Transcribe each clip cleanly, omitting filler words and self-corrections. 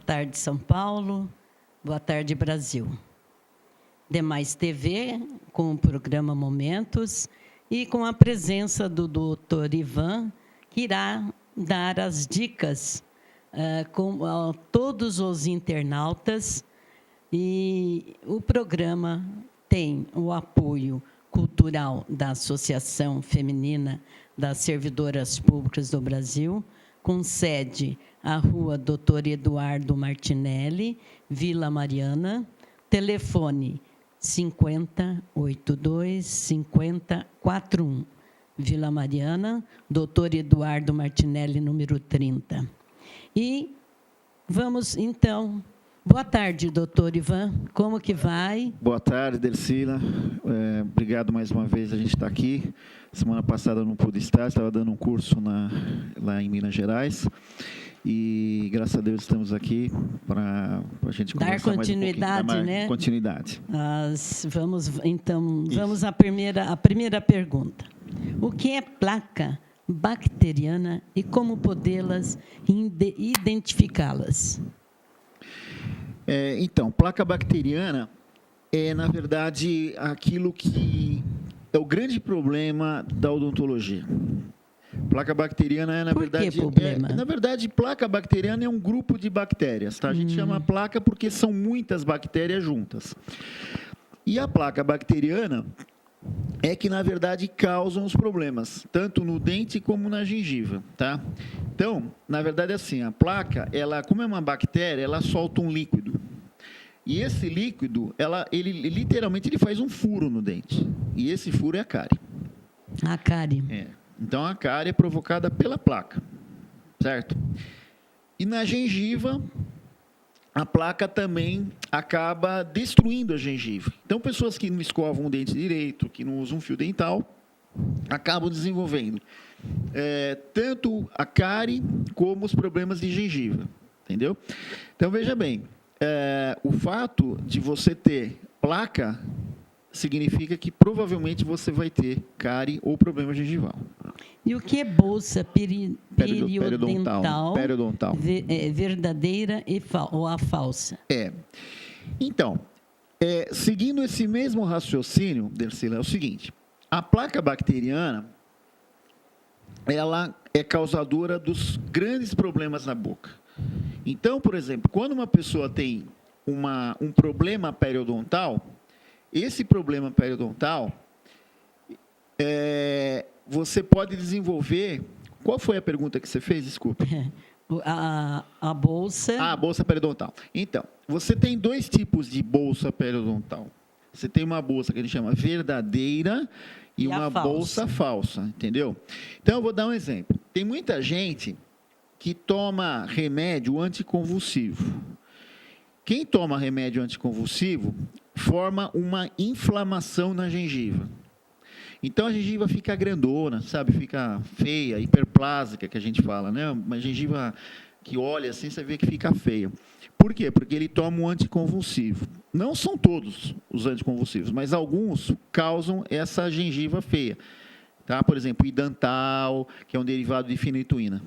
tarde, São Paulo. Boa tarde, Brasil. Demais TV, com o programa Momentos, e com a presença do doutor Ivan, que irá dar as dicas a todos os internautas. E o programa tem o apoio cultural da Associação Feminina das Servidoras Públicas do Brasil, com sede à Rua Doutor Eduardo Martinelli, Vila Mariana, telefone 5082-5041, Vila Mariana, Doutor Eduardo Martinelli, número 30. E vamos, então... Boa tarde, doutor Ivan. Como que vai? Boa tarde, Dercila. Obrigado mais uma vez, a gente está aqui. Semana passada eu não pude estar, estava dando um curso lá em Minas Gerais. E, graças a Deus, estamos aqui para a gente conversar mais um pouquinho. Dar continuidade, né? Continuidade. Vamos à primeira pergunta. O que é placa bacteriana e como podê-las identificá-las? Então, placa bacteriana é, na verdade, aquilo que é o grande problema da odontologia. Placa bacteriana é, Por que problema? Na verdade, placa bacteriana é um grupo de bactérias, tá? A gente chama placa porque são muitas bactérias juntas. E a placa bacteriana é que, na verdade, causam os problemas, tanto no dente como na gengiva, tá? Então, na verdade, assim, a placa, como é uma bactéria, ela solta um líquido. E esse líquido, ele literalmente faz um furo no dente. E esse furo é a cárie. A cárie. Então, a cárie é provocada pela placa, certo? E na gengiva, a placa também acaba destruindo a gengiva. Então, pessoas que não escovam o dente direito, que não usam fio dental, acabam desenvolvendo tanto a cárie como os problemas de gengiva, entendeu? Então, veja bem, o fato de você ter placa significa que provavelmente você vai ter cárie ou problema gengival. E o que é bolsa periodontal verdadeira ou a falsa? Então, seguindo esse mesmo raciocínio, Dercila, é o seguinte: a placa bacteriana, ela é causadora dos grandes problemas na boca. Então, por exemplo, quando uma pessoa tem um problema periodontal, esse problema periodontal, você pode desenvolver... Qual foi a pergunta que você fez? Desculpe. A bolsa... A bolsa periodontal. Então, você tem dois tipos de bolsa periodontal. Você tem uma bolsa que a gente chama verdadeira e uma bolsa falsa, entendeu? Então, eu vou dar um exemplo. Tem muita gente que toma remédio anticonvulsivo. Quem toma remédio anticonvulsivo forma uma inflamação na gengiva. Então, a gengiva fica grandona, sabe? Fica feia, hiperplásica, que a gente fala, né? Uma gengiva que olha assim, você vê que fica feia. Por quê? Porque ele toma um anticonvulsivo. Não são todos os anticonvulsivos, mas alguns causam essa gengiva feia. Tá? Por exemplo, o idantal, que é um derivado de fenitoína.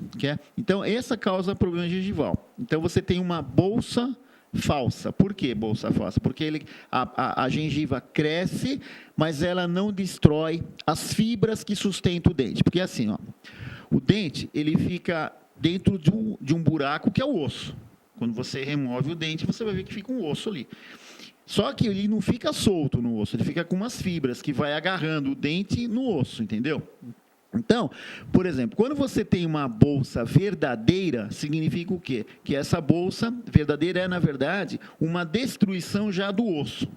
Então, essa causa problema gengival. Então, você tem uma bolsa falsa. Por que bolsa falsa? Porque a gengiva cresce, mas ela não destrói as fibras que sustentam o dente. Porque assim, o dente ele fica dentro de um buraco que é o osso. Quando você remove o dente, você vai ver que fica um osso ali. Só que ele não fica solto no osso, ele fica com umas fibras que vai agarrando o dente no osso, entendeu? Então, por exemplo, quando você tem uma bolsa verdadeira, significa o quê? Que essa bolsa verdadeira é, na verdade, uma destruição já do osso.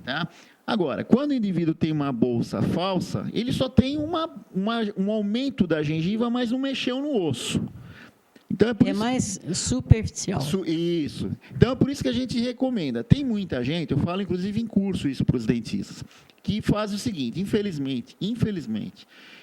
Tá? Agora, quando o indivíduo tem uma bolsa falsa, ele só tem um aumento da gengiva, mas não mexeu no osso. Então, mais superficial. Isso. Então, é por isso que a gente recomenda. Tem muita gente, eu falo inclusive em curso isso para os dentistas, que faz o seguinte: infelizmente,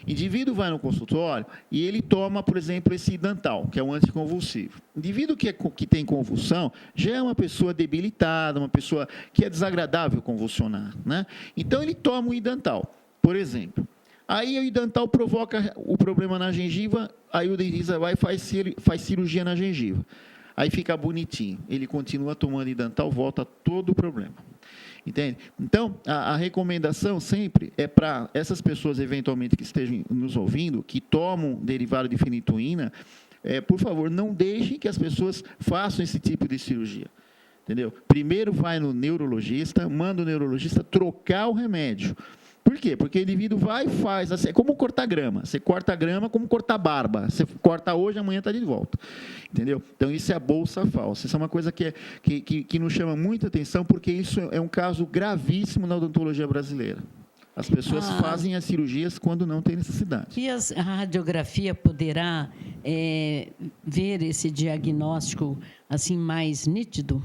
o indivíduo vai no consultório e ele toma, por exemplo, esse idantal, que é um anticonvulsivo. O indivíduo que tem convulsão já é uma pessoa debilitada, uma pessoa que é desagradável convulsionar, né? Então, ele toma o idantal, por exemplo. Aí o idantal provoca o problema na gengiva, aí o dentista vai e faz cirurgia na gengiva. aí fica bonitinho. Ele continua tomando Idantal, volta todo o problema. Entende? Então, a recomendação sempre é para essas pessoas, eventualmente, que estejam nos ouvindo, que tomam derivado de fenitoína, por favor, não deixem que as pessoas façam esse tipo de cirurgia. Entendeu? Primeiro vai no neurologista, manda o neurologista trocar o remédio. Por quê? Porque o indivíduo vai e faz, assim, é como cortar grama. Você corta a grama como cortar barba. Você corta hoje, amanhã está de volta. Entendeu? Então, isso é a bolsa falsa. Isso é uma coisa que nos chama muita atenção, porque isso é um caso gravíssimo na odontologia brasileira. As pessoas fazem as cirurgias quando não tem necessidade. E a radiografia poderá ver esse diagnóstico assim mais nítido?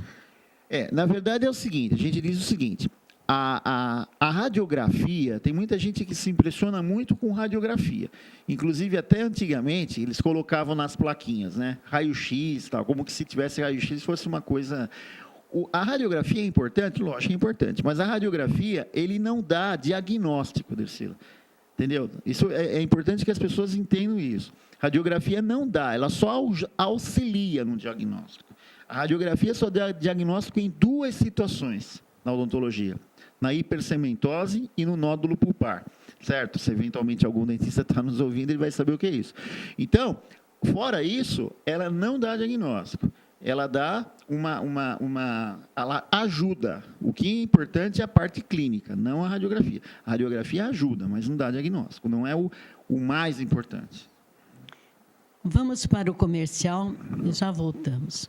Na verdade, é o seguinte, a gente diz o seguinte... A radiografia, tem muita gente que se impressiona muito com radiografia. Inclusive, até antigamente, eles colocavam nas plaquinhas, né? Raio-X, tal, como que se tivesse raio-X fosse uma coisa... A radiografia é importante? Lógico que é importante, mas a radiografia, ele não dá diagnóstico, Dercila. Entendeu? Isso é importante que as pessoas entendam isso. Radiografia não dá, ela só auxilia no diagnóstico. A radiografia só dá diagnóstico em 2 situações na odontologia. Na hipersementose e no nódulo pulpar, certo? Se eventualmente algum dentista está nos ouvindo, ele vai saber o que é isso. Então, fora isso, ela não dá diagnóstico. Ela dá ela ajuda. O que é importante é a parte clínica, não a radiografia. A radiografia ajuda, mas não dá diagnóstico. Não é o mais importante. Vamos para o comercial e já voltamos.